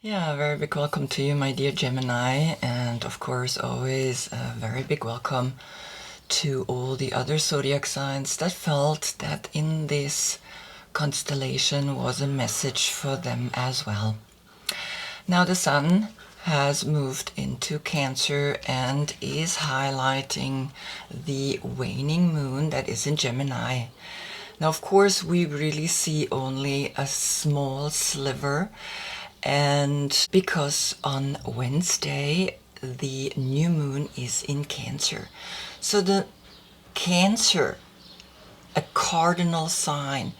Yeah, a very big welcome to you, my dear Gemini, and of course, always a very big welcome to all the other zodiac signs that felt that in this constellation was a message for them as well. Now, the Sun has moved into Cancer and is highlighting the waning moon that is in Gemini. Now, of course, we really see only a small sliver, and because on Wednesday the new moon is in Cancer. So the Cancer, a cardinal sign,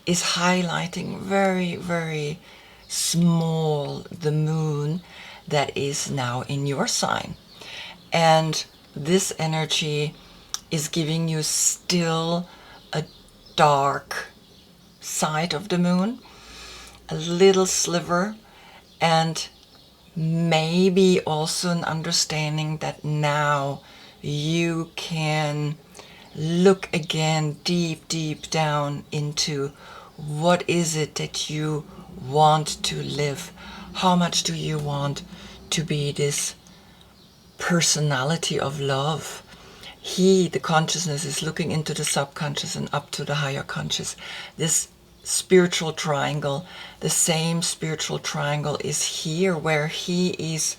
is highlighting very, very small the moon that is now in your sign. And this energy is giving you still a dark side of the moon, a little sliver, and maybe also an understanding that now you can look again deep down into what is it that you want to live. How much do you want to be this personality of love? The consciousness, is looking into the subconscious and up to the higher conscious. This spiritual triangle, the same spiritual triangle is here, where he is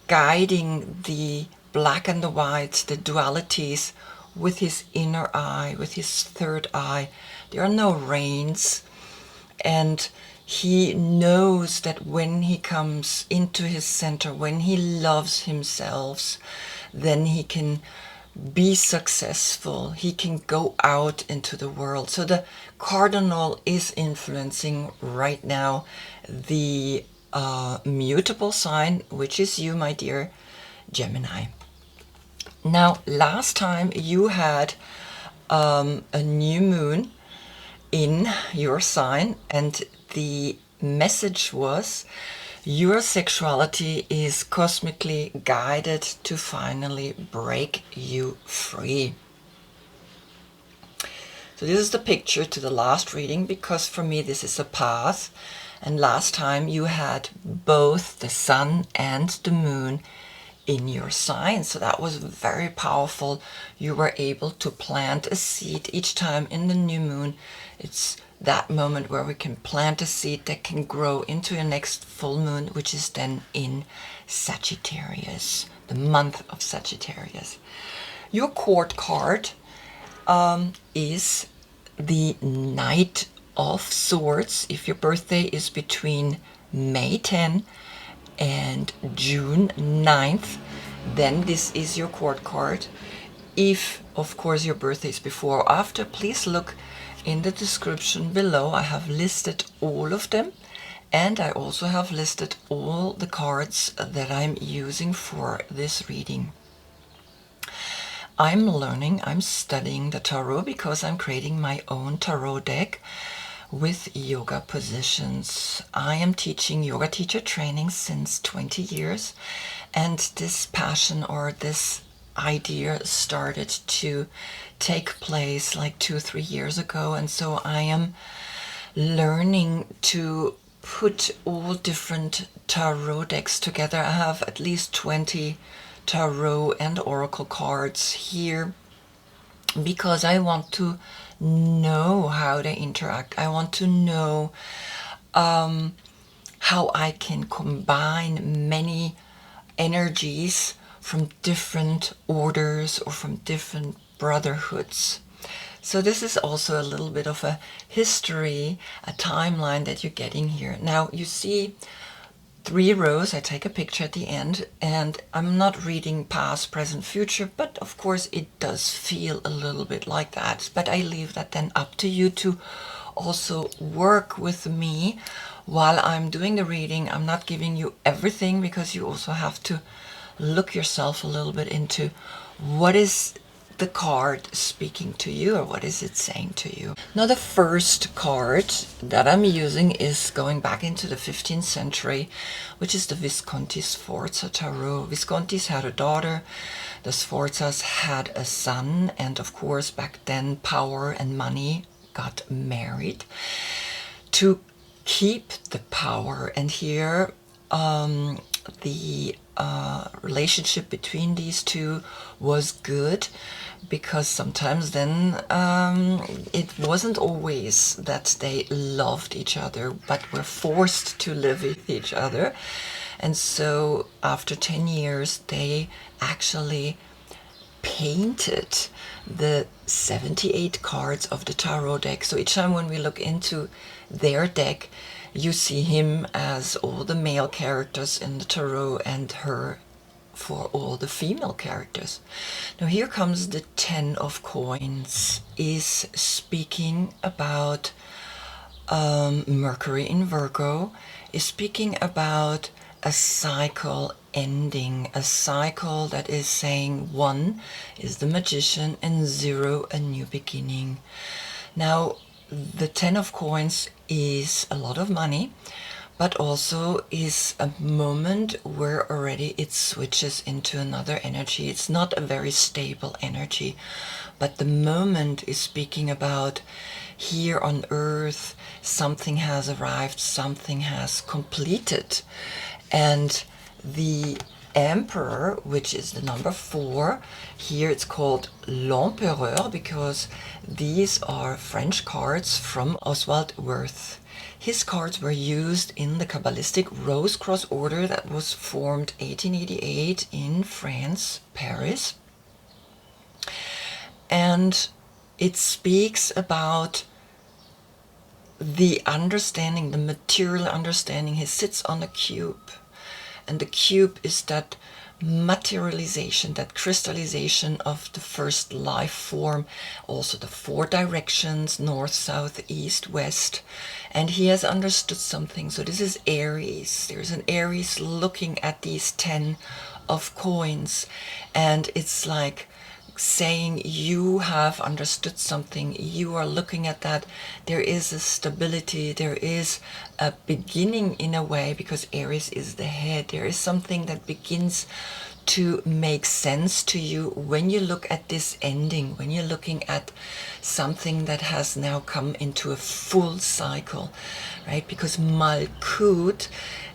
guiding the black and the whites, the dualities, with his inner eye, with his third eye. There are no reins, and he knows that when he comes into his center, when he loves himself, then he can be successful, he can go out into the world. So the cardinal is influencing right now the mutable sign, which is you, my dear Gemini. Now, last time you had a new moon in your sign, and the message was your sexuality is cosmically guided to finally break you free. So this is the picture to the last reading, because for me this is a path. And last time you had both the sun and the moon in your sign, so that was very powerful. You were able to plant a seed each time in the new moon. It's that moment where we can plant a seed that can grow into your next full moon, which is then in Sagittarius, the month of Sagittarius. Your court card is the Knight of Swords. If your birthday is between May 10 and June 9th, then this is your court card. If, of course, your birthday is before or after, please look in the description below. I have listed all of them, and I also have listed all the cards that I'm using for this reading. I'm studying the tarot because I'm creating my own tarot deck with yoga positions. I am teaching yoga teacher training since 20 years, and this passion, or this idea, started to take place like 2-3 years ago. And so I am learning to put all different tarot decks together. I have at least 20 tarot and oracle cards here because I want to know how they interact. I want to know how I can combine many energies from different orders or from different brotherhoods. So this is also a little bit of a history, a timeline that you're getting here. Now you see 3 rows. I take a picture at the end, and I'm not reading past, present, future, but of course it does feel a little bit like that. But I leave that then up to you to also work with me while I'm doing the reading. I'm not giving you everything, because you also have to look yourself a little bit into what is the card speaking to you, or what is it saying to you. Now, the first card that I'm using is going back into the 15th century, which is the Visconti Sforza Tarot. Viscontis had a daughter, the Sforzas had a son, and of course back then power and money got married to keep the power. And here the relationship between these two was good, because sometimes then it wasn't always that they loved each other, but were forced to live with each other. And so after 10 years, they actually painted the 78 cards of the tarot deck. So each time when we look into their deck, you see him as all the male characters in the tarot and her for all the female characters. Now here comes the 10 of coins, is speaking about Mercury in Virgo, is speaking about a cycle ending, a cycle that is saying 1 is the Magician and 0 a new beginning. Now the 10 of coins is a lot of money, but also is a moment where already it switches into another energy. It's not a very stable energy, but the moment is speaking about here on earth, something has arrived, something has completed. And the Emperor, which is the number 4, here it's called l'Empereur because these are French cards from Oswald Wirth. His cards were used in the Kabbalistic Rose Cross Order that was formed 1888 in France, Paris. And it speaks about the understanding, the material understanding. He sits on a cube. And the cube is that materialization, that crystallization of the first life form, also the 4 directions, north, south, east, west. And he has understood something. So this is Aries. There's an Aries looking at these 10 of coins. And it's like saying you have understood something, you are looking at that, there is a stability, there is a beginning in a way, because Aries is the head. There is something that begins to make sense to you when you look at this ending, when you're looking at something that has now come into a full cycle, right? Because Malkut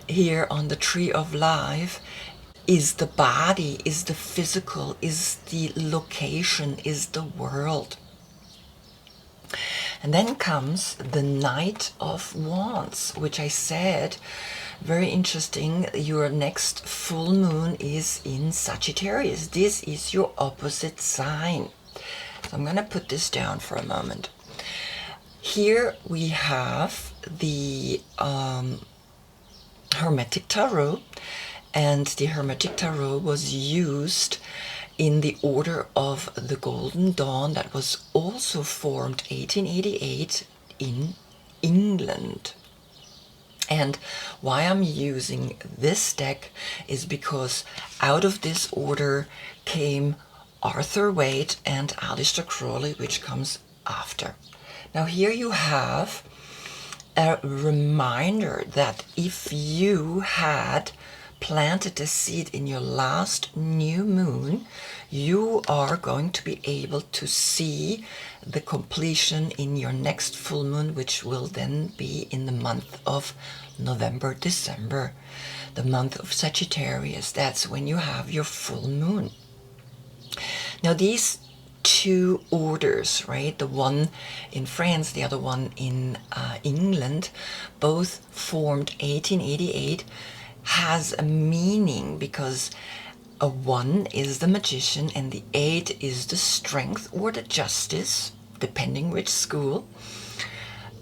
here on the Tree of Life is the body, is the physical, is the location, is the world. And then comes the Knight of Wands, which I said, very interesting, your next full moon is in Sagittarius. This is your opposite sign. So I'm going to put this down for a moment. Here we have the Hermetic Tarot. And the Hermetic Tarot was used in the Order of the Golden Dawn that was also formed 1888 in England. And why I'm using this deck is because out of this order came Arthur Waite and Aleister Crowley, which comes after. Now here you have a reminder that if you had planted a seed in your last new moon, you are going to be able to see the completion in your next full moon, which will then be in the month of November, December, the month of Sagittarius. That's when you have your full moon. Now these 2 orders, right, the one in France, the other one in England, both formed 1888, has a meaning, because a 1 is the Magician and the 8 is the Strength or the Justice, depending which school.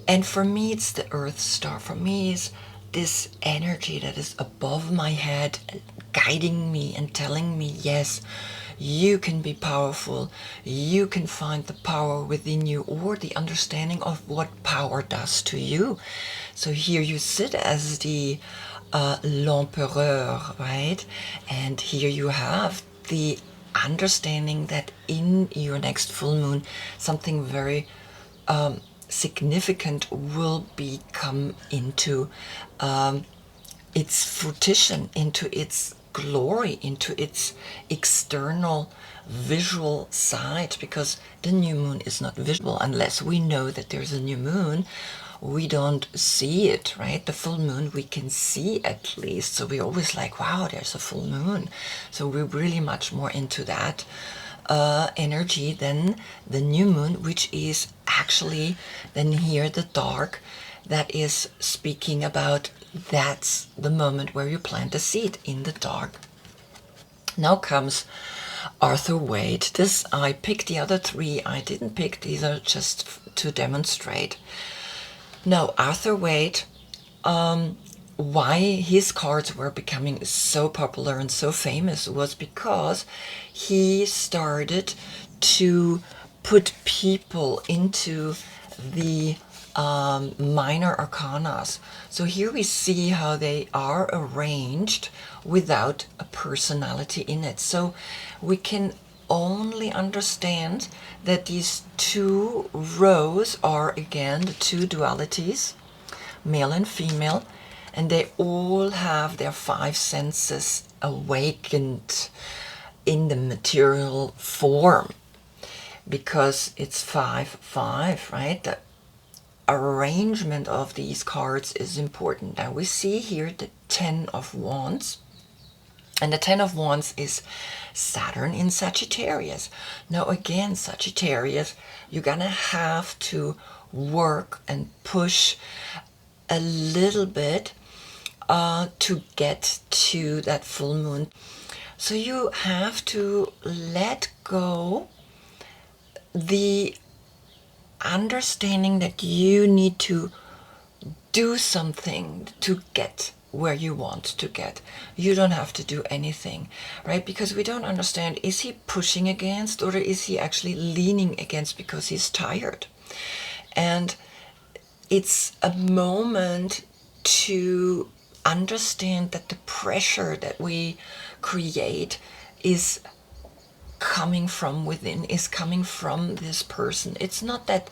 And for me it's the Earth Star. For me it's this energy that is above my head, guiding me and telling me, yes, you can be powerful, you can find the power within you, or the understanding of what power does to you. So here you sit as the l'Empereur, right? And here you have the understanding that in your next full moon, something very significant will come into its fruition, into its glory, into its external visual side, because the new moon is not visible unless we know that there's a new moon. we don't see it, right? The full moon we can see at least, so we're always like, wow, there's a full moon. So we're really much more into that energy than the new moon, which is actually then here the dark, that is speaking about that's the moment where you plant a seed in the dark. Now comes Arthur Waite. This, I picked the other three, I didn't pick, these are just to demonstrate. Now, Arthur Waite, why his cards were becoming so popular and so famous was because he started to put people into the minor arcanas. So here we see how they are arranged without a personality in it. So we can only understand that these two rows are again the two dualities, male and female, and they all have their five senses awakened in the material form, because it's 5-5, right? The arrangement of these cards is important. Now we see here the 10 of Wands, and the 10 of Wands is Saturn in Sagittarius. Now again, Sagittarius, you're gonna have to work and push a little bit to get to that full moon. So you have to let go the understanding that you need to do something to get where you want to get. You don't have to do anything, right? Because we don't understand, is he pushing against, or is he actually leaning against because he's tired? And it's a moment to understand that the pressure that we create is coming from within, is coming from this person. It's not that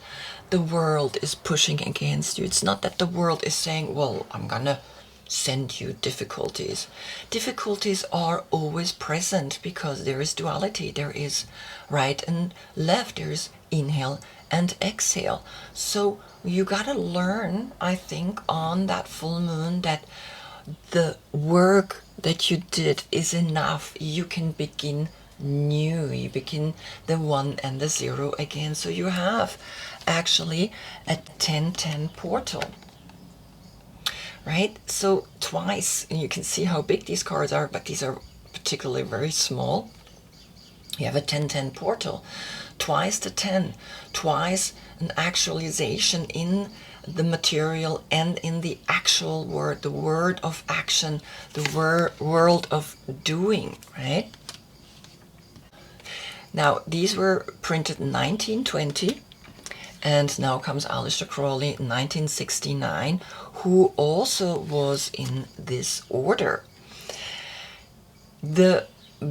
the world is pushing against you. It's not that the world is saying, well, I'm gonna send you difficulties. Difficulties are always present because there is duality. There is right and left. There is inhale and exhale. So you gotta learn, I think, on that full moon that the work that you did is enough. You can begin new. You begin the 1 and the 0 again. So you have actually a 10-10 portal, right? So twice, and you can see how big these cards are, but these are particularly very small. You have a 10-10 portal, twice the 10, twice an actualization in the material and in the actual word, the word of action, the world of doing, right? Now, these were printed in 1920, and now comes Aleister Crowley in 1969, who also was in this order. The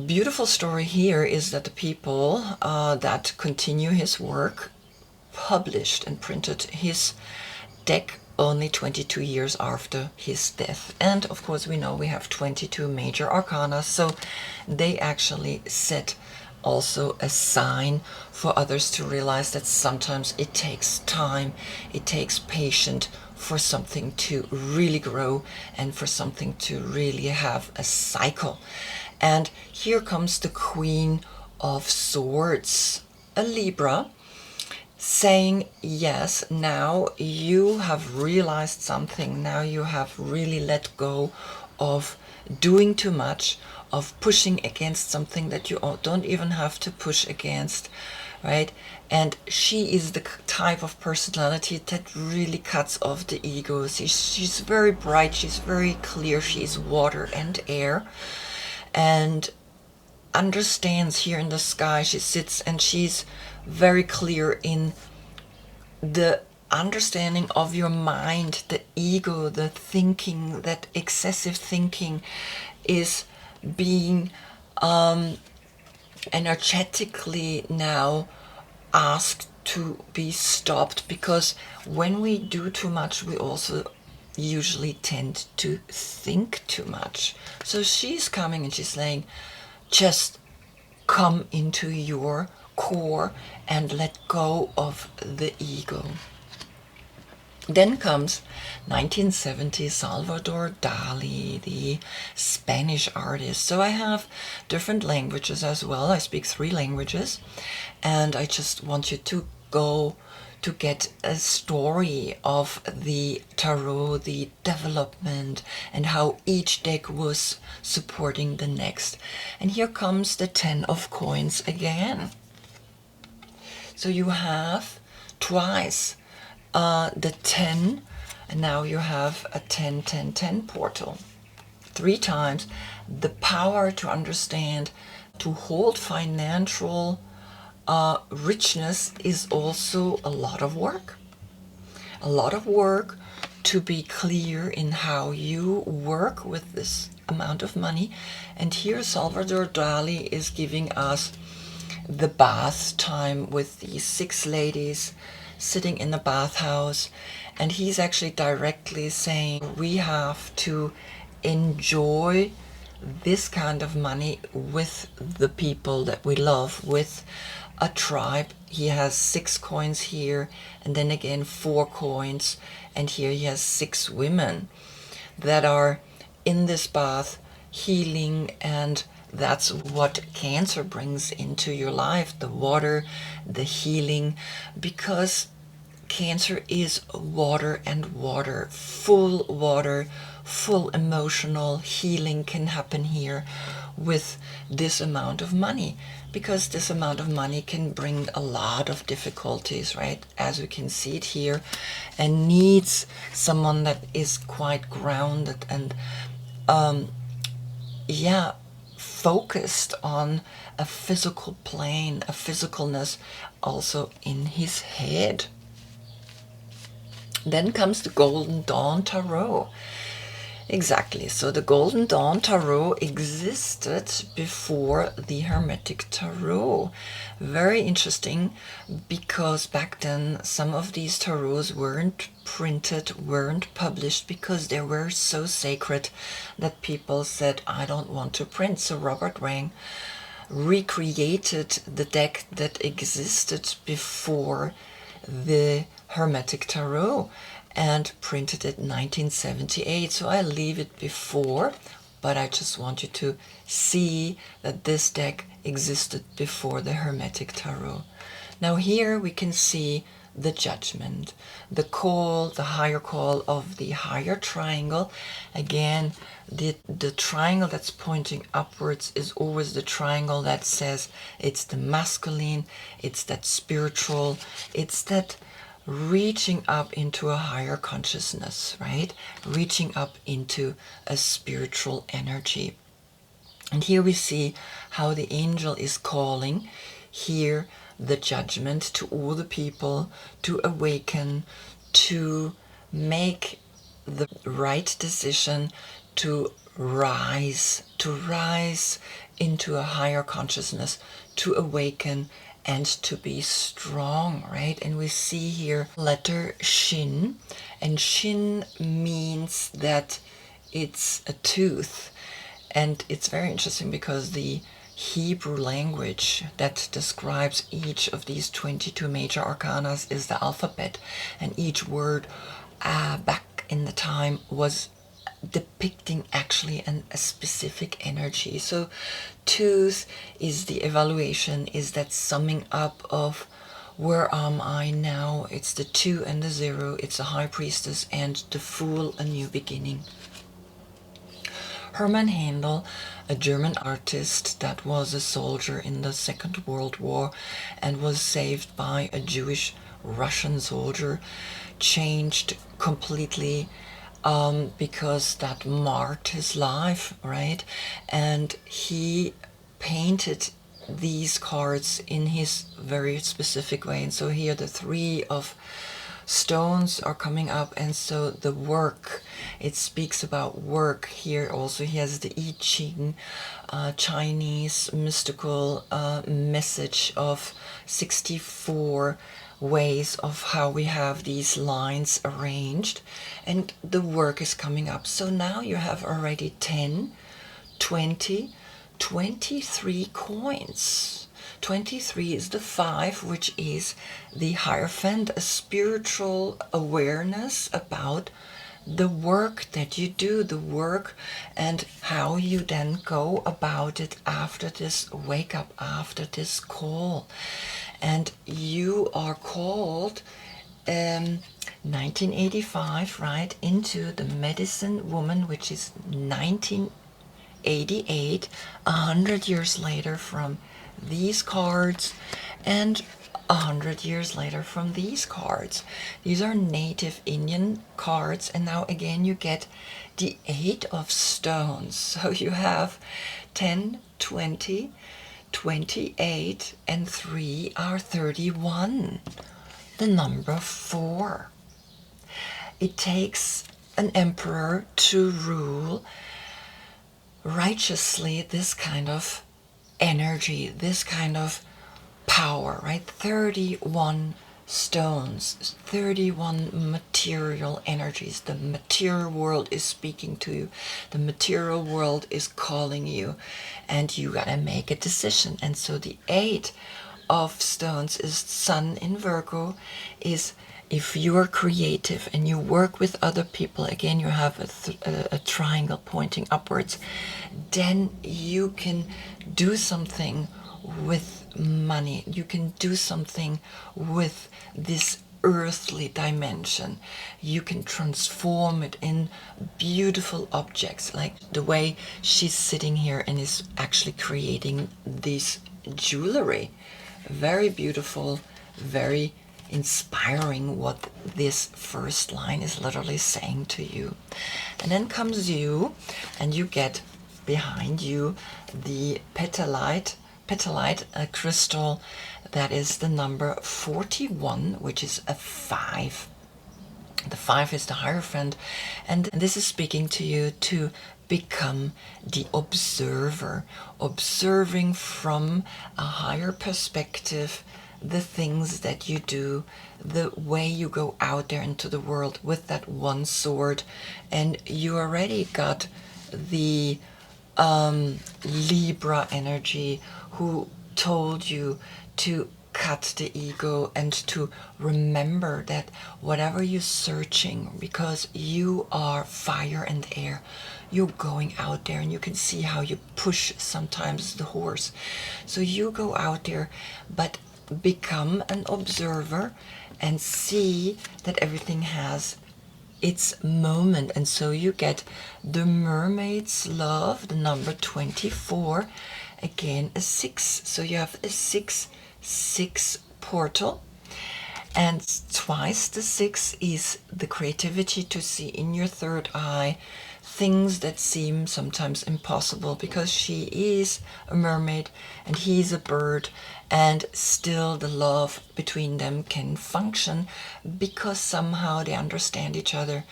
beautiful story here is that the people that continue his work published and printed his deck only 22 years after his death. And of course we know we have 22 major arcana, so they actually set also a sign for others to realize that sometimes it takes time, it takes patience for something to really grow and for something to really have a cycle. And here comes the Queen of Swords, a Libra, saying, yes, now you have realized something, now you have really let go of doing too much, of pushing against something that you don't even have to push against, right? And she is the type of personality that really cuts off the ego. She's very bright, she's very clear, she's water and air, and understands here in the sky. She sits and she's very clear in the understanding of your mind, the ego, the thinking, that excessive thinking is being energetically now asked to be stopped, because when we do too much we also usually tend to think too much. So she's coming and she's saying, just come into your core and let go of the ego. Then comes 1970, Salvador Dali, the Spanish artist. So I have different languages as well. I speak 3 languages, and I just want you to go to get a story of the tarot, the development, and how each deck was supporting the next. And here comes the 10 of coins again. So you have twice the 10, and now you have a 10 10 10 portal. 3 times the power to understand, to hold financial richness is also a lot of work. A lot of work to be clear in how you work with this amount of money. And here Salvador Dali is giving us the bath time with these 6 ladies sitting in the bathhouse, and he's actually directly saying we have to enjoy this kind of money with the people that we love, with a tribe. He has 6 coins here, and then again 4 coins, and here he has 6 women that are in this bath healing, and that's what Cancer brings into your life, the water, the healing, because Cancer is water and water, full water, full emotional healing can happen here with this amount of money, because this amount of money can bring a lot of difficulties, right? As we can see it here, and needs someone that is quite grounded and focused on a physical plane, a physicalness also in his head. Then comes the Golden Dawn Tarot. Exactly, so the Golden Dawn Tarot existed before the Hermetic Tarot. Very interesting, because back then some of these tarots weren't printed, weren't published, because they were so sacred that people said, I don't want to print. So Robert Wang recreated the deck that existed before the Hermetic Tarot and printed it in 1978. So I leave it before, but I just want you to see that this deck existed before the Hermetic Tarot. Now here we can see the judgment, the call, the higher call of the higher triangle. Again, the triangle that's pointing upwards is always the triangle that says it's the masculine, it's that spiritual, it's that reaching up into a higher consciousness, right? Reaching up into a spiritual energy. And here we see how the angel is calling here the judgment to all the people to awaken, to make the right decision, to rise into a higher consciousness, to awaken and to be strong, right? And we see here letter Shin, and Shin means that it's a tooth. And it's very interesting because the Hebrew language that describes each of these 22 major arcanas is the alphabet, and each word back in the time was depicting actually a specific energy. So tooth is the evaluation, is that summing up of where am I now. It's the 2 and the 0, it's a high priestess and the fool, a new beginning. Hermann Handel, a German artist that was a soldier in the Second World War and was saved by a Jewish Russian soldier, changed completely because that marked his life, right? And he painted these cards in his very specific way. And so here the 3 of stones are coming up, and so the work, it speaks about work. Here also he has the I Ching, Chinese mystical message of 64 ways of how we have these lines arranged, and the work is coming up. So now you have already 10, 20, 23 coins. 23 is the 5, which is the Hierophant, a spiritual awareness about the work that you do, the work and how you then go about it after this wake up, after this call. And you are called 1985, right, into the Medicine Woman, which is 1988, 100 years later from these cards, and 100 years later from these cards. These are native Indian cards, and now again you get the 8 of stones. So you have 10, 20, 28, and 3 are 31. The number 4. It takes an emperor to rule righteously this kind of energy, this kind of power, right? 31 stones, 31 material energies. The material world is speaking to you. The material world is calling you, and you gotta make a decision. And so the 8 of stones is Sun in Virgo, is if you are creative and you work with other people, again you have a triangle pointing upwards, then you can do something with money, you can do something with this earthly dimension, you can transform it in beautiful objects, like the way she's sitting here and is actually creating this jewelry. Very beautiful, very inspiring what this first line is literally saying to you. And then comes you, and you get behind you the petalite, a crystal that is the number 41, which is a 5. The 5 is the Hierophant, and this is speaking to you to become the observer, observing from a higher perspective the things that you do, the way you go out there into the world with that one sword. And you already got the Libra energy, who told you to cut the ego and to remember that whatever you're searching, because you are fire and air, you're going out there, and you can see how you push sometimes the horse. So you go out there, but become an observer and see that everything has its moment. And so you get the Mermaid's Love, the number 24, again a 6. So you have a 6/6 portal, and twice the 6 is the creativity to see in your third eye things that seem sometimes impossible, because she is a mermaid and he's a bird, and still the love between them can function because somehow they understand each other.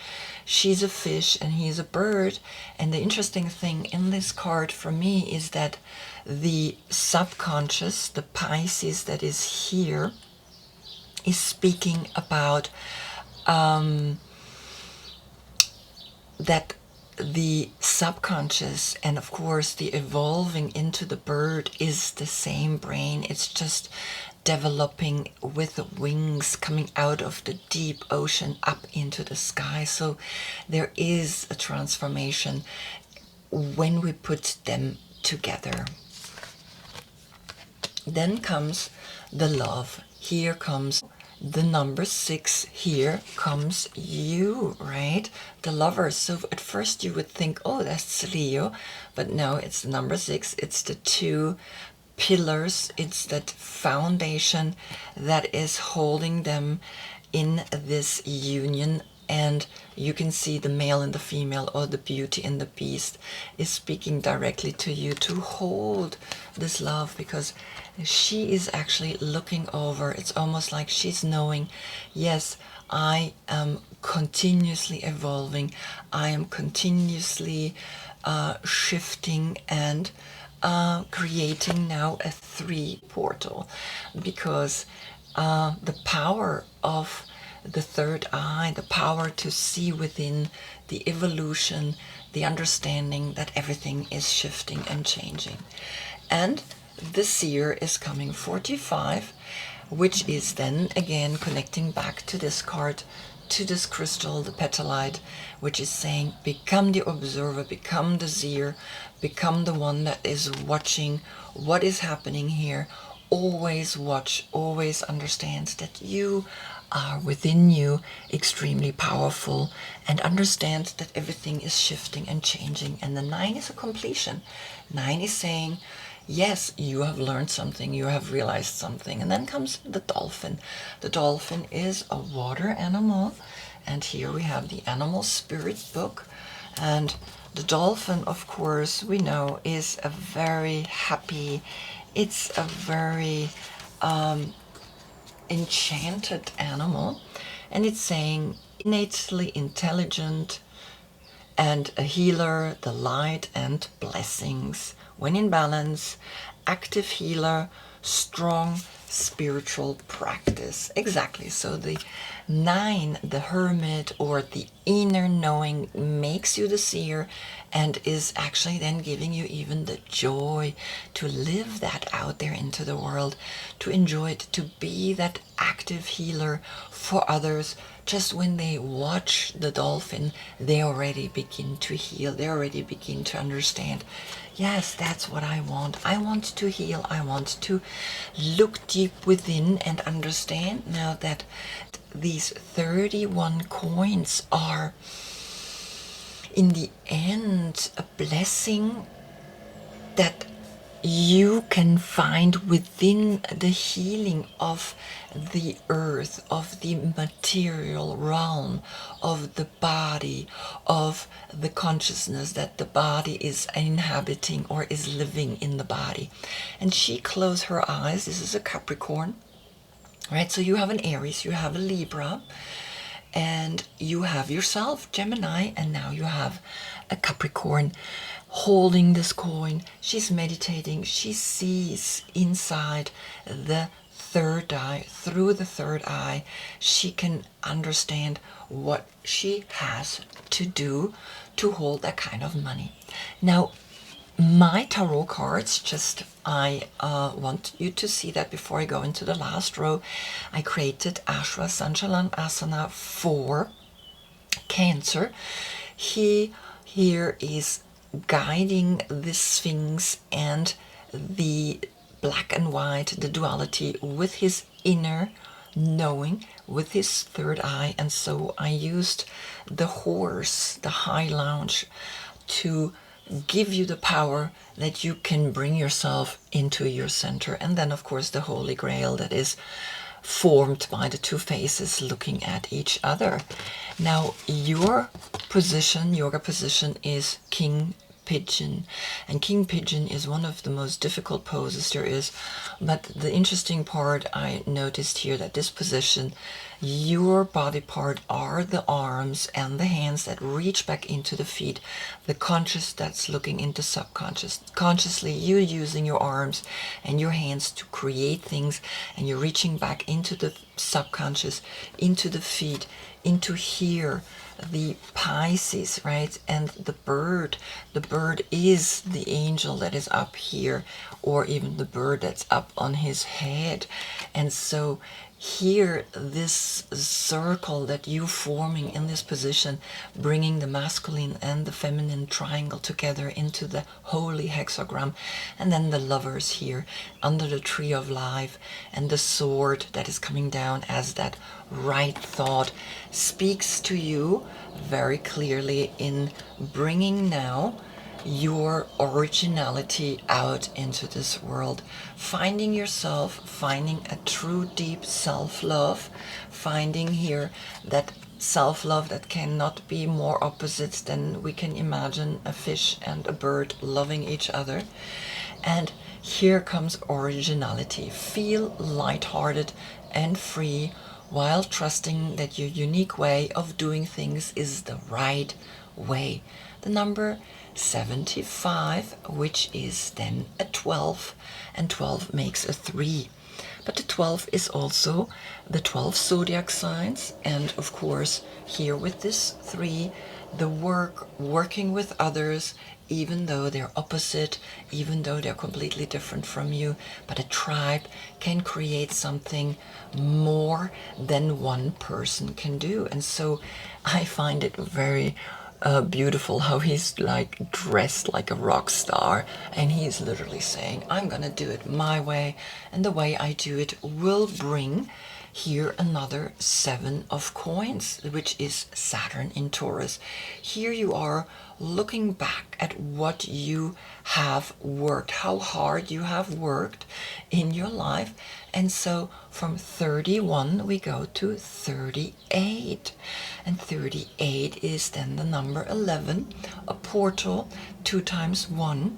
She's a fish and he's a bird. And the interesting thing in this card for me is that the subconscious, the Pisces that is here, is speaking about that the subconscious, and of course the evolving into the bird, is the same brain. It's just developing with the wings coming out of the deep ocean up into the sky. So there is a transformation when we put them together. Then comes the love. Here comes the number 6, here comes you, right? The Lovers. So at first you would think, oh, that's Leo, but no, it's the number 6. It's the 2 pillars, it's that foundation that is holding them in this union. And you can see the male and the female, or the Beauty and the Beast, is speaking directly to you to hold this love, because she is actually looking over. It's almost like she's knowing, yes, I am continuously evolving, I am continuously shifting and creating now a 3 portal, because the power of the third eye, the power to see within, the evolution, the understanding that everything is shifting and changing. And the seer is coming 45, which is then again connecting back to this card, to this crystal, the petalite, which is saying become the observer, become the seer, become the one that is watching what is happening here. Always watch, always understand that you are within you extremely powerful, and understand that everything is shifting and changing. And the 9 is a completion. 9 is saying, yes, you have learned something, you have realized something. And then comes the dolphin. The dolphin is a water animal, and here we have the animal spirit book. And the dolphin, of course, we know is a very happy, it's a very enchanted animal, and it's saying innately intelligent and a healer, the light and blessings. When in balance, active healer, strong spiritual practice. Exactly. So the 9, the hermit, or the inner knowing, makes you the seer, and is actually then giving you even the joy to live that out there into the world, to enjoy it, to be that active healer for others. Just when they watch the dolphin, they already begin to heal, they already begin to understand, yes, that's what I want. I want to heal. I want to look deep within and understand now that these 31 coins are, in the end, a blessing that you can find within the healing of the earth, of the material realm, of the body, of the consciousness that the body is inhabiting or is living in the body. And she closed her eyes. This is a Capricorn, right? So you have an Aries, you have a Libra, and you have yourself, Gemini, and now you have a Capricorn holding this coin. She's meditating. She sees inside the third eye. Through the third eye, she can understand what she has to do to hold that kind of money. Now, my tarot cards, just I want you to see that before I go into the last row, I created Ashwa Sanchalan Asana for Cancer. He here is guiding the Sphinx and the black and white, the duality, with his inner knowing, with his third eye. And so I used the horse, the high lounge, to give you the power that you can bring yourself into your center. And then, of course, the Holy Grail that is formed by the two faces looking at each other. Now, your position, yoga position, is King Pigeon. And King Pigeon is one of the most difficult poses there is. But the interesting part, I noticed here that this position, your body part are the arms and the hands that reach back into the feet. The conscious that's looking into subconscious. Consciously, you're using your arms and your hands to create things, and you're reaching back into the subconscious, into the feet, into here, the Pisces, right? And the bird is the angel that is up here, or even the bird that's up on his head. And so here, this circle that you're forming in this position, bringing the masculine and the feminine triangle together into the holy hexagram, and then the lovers here under the tree of life, and the sword that is coming down as that right thought, speaks to you very clearly in bringing now your originality out into this world, finding yourself, finding a true deep self-love, finding here that self-love that cannot be more opposites than we can imagine a fish and a bird loving each other. And here comes originality. Feel lighthearted and free while trusting that your unique way of doing things is the right way. The number 75, which is then a 12, and 12 makes a 3. But the 12 is also the 12 zodiac signs, and of course here with this 3, the working with others, even though they're opposite, even though they're completely different from you. But a tribe can create something more than one person can do. And so I find it very beautiful how he's like dressed like a rock star, and he's literally saying, I'm gonna do it my way, and the way I do it will bring here another 7 of coins, which is Saturn in Taurus. Here you are looking back at what you have worked, how hard you have worked in your life. And so from 31 we go to 38, and 38 is then the number 11, a portal. 2 times 1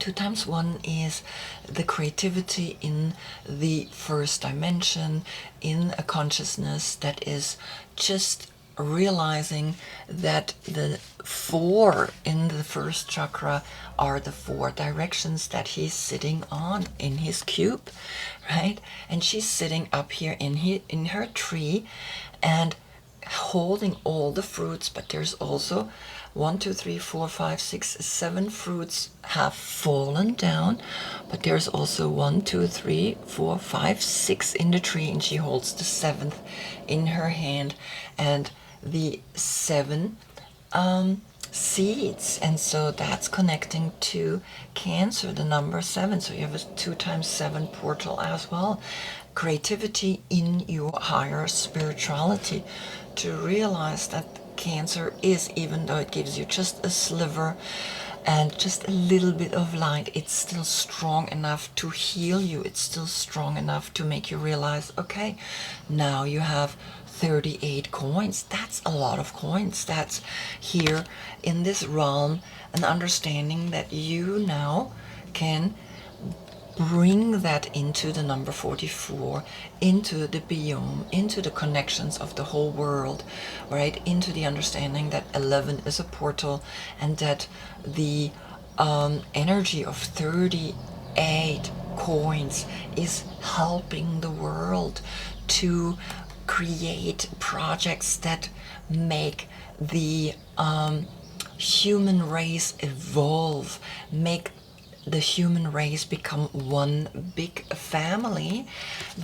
2 times 1 is the creativity in the first dimension, in a consciousness that is just realizing that the 4 in the first chakra are the 4 directions that he's sitting on in his cube, right? And she's sitting up here in her tree and holding all the fruits, but there's also 1, 2, 3, 4, 5, 6, 7 fruits have fallen down, but there's also 1, 2, 3, 4, 5, 6 in the tree, and she holds the 7th in her hand, and the 7 seeds. And so that's connecting to Cancer, the number 7. So you have a 2 times 7 portal as well. Creativity in your higher spirituality, to realize that Cancer is, even though it gives you just a sliver and just a little bit of light, it's still strong enough to heal you. It's still strong enough to make you realize, okay, now you have 38 coins. That's a lot of coins. That's here in this realm, an understanding that you now can bring that into the number 44, into the biome, into the connections of the whole world, right? Into the understanding that 11 is a portal, and that the energy of 38 coins is helping the world to create projects that make the human race evolve, make the human race become one big family,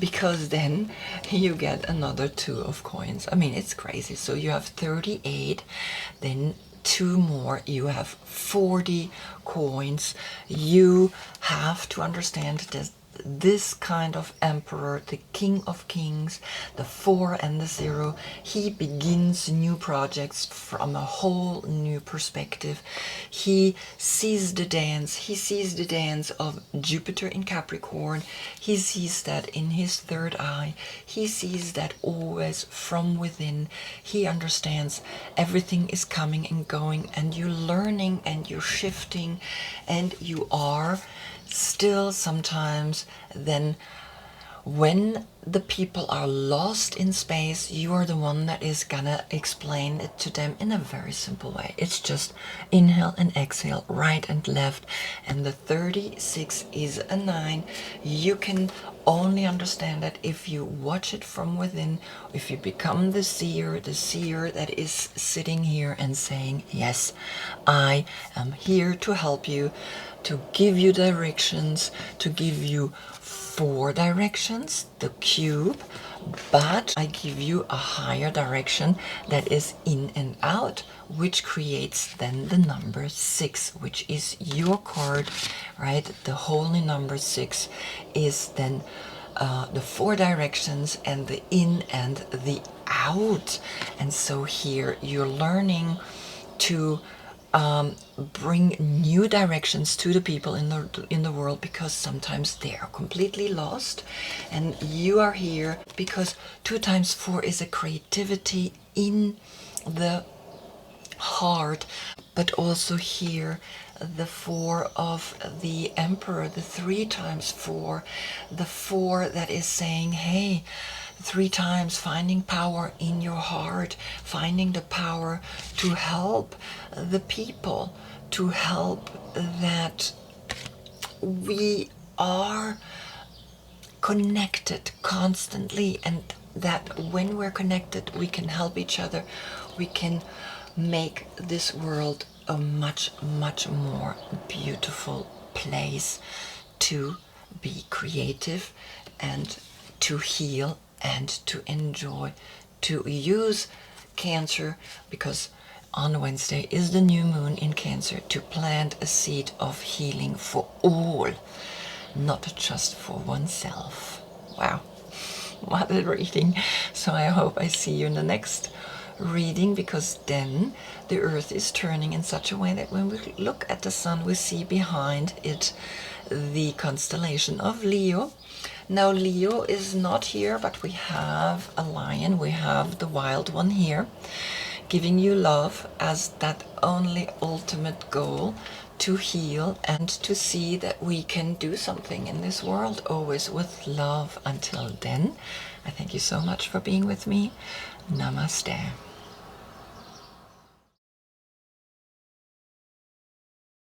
because then you get another 2 of coins. I mean, it's crazy. So you have 38, then 2 more, you have 40 coins. You have to understand that this kind of emperor, the King of Kings, the 4 and the 0, he begins new projects from a whole new perspective. He sees the dance of Jupiter in Capricorn. He sees that in his 3rd eye. He sees that always from within. He understands everything is coming and going, and you're learning and you're shifting, and you are still sometimes then, when the people are lost in space, you are the one that is gonna explain it to them in a very simple way. It's just inhale and exhale, right and left. And the 36 is a 9. You can only understand that if you watch it from within, if you become the seer that is sitting here and saying, yes, I am here to help you, to give you directions, to give you 4 directions, the cube, but I give you a higher direction that is in and out, which creates then the number 6, which is your card, right? The holy number 6 is then the 4 directions and the in and the out. And so here you're learning to bring new directions to the people in the world, because sometimes they are completely lost, and you are here because 2 times 4 is a creativity in the heart. But also here the 4 of the emperor, the 3 times 4, the 4 that is saying, hey, 3 times finding power in your heart, finding the power to help the people, to help that we are connected constantly, and that when we're connected we can help each other, we can make this world a much, much more beautiful place to be creative and to heal and to enjoy, to use Cancer, because on Wednesday is the new moon in Cancer, to plant a seed of healing for all, not just for oneself. Wow, what a reading. So I hope I see you in the next reading, because then the earth is turning in such a way that when we look at the sun, we see behind it the constellation of Leo. Now Leo is not here, but we have a lion, we have the wild one here, giving you love as that only ultimate goal, to heal and to see that we can do something in this world, always with love. Until then, I thank you so much for being with me. Namaste.